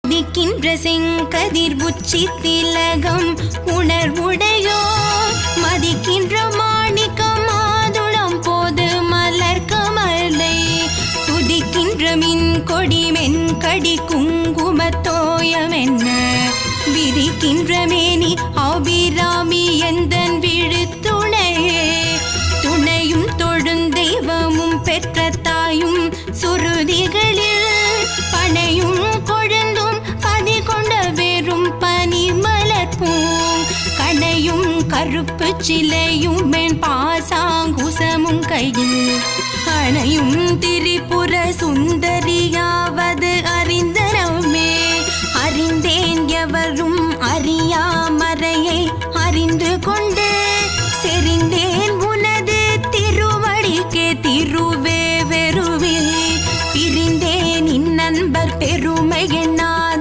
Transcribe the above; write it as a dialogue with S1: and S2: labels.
S1: திக்கின்ற செங்கதிர் உச்சி திலகம் உணர்வுடையோ மதிக்கின்ற மாணிக்கம் மாதுளம் போது மலர் கமலை துதிக்கின்ற மின் கொடி மென்கடி குங்குமத்தோயம் என்ன விரிக்கின்ற மேனி அபிராமி எந்தன் விழுத்துணையே துணையும் தொழுந்தெய்வமும் பெற்ற தாயும் சுருதிகளில் பனையும் கொழுந்தும் பதி கொண்ட வெறும் பனி மலர்ப்பூம் கனையும் கருப்பு சிலையும் மென் பாசாங்குசமும் கையில் அணையும் திரிபுர சுந்தரியாவது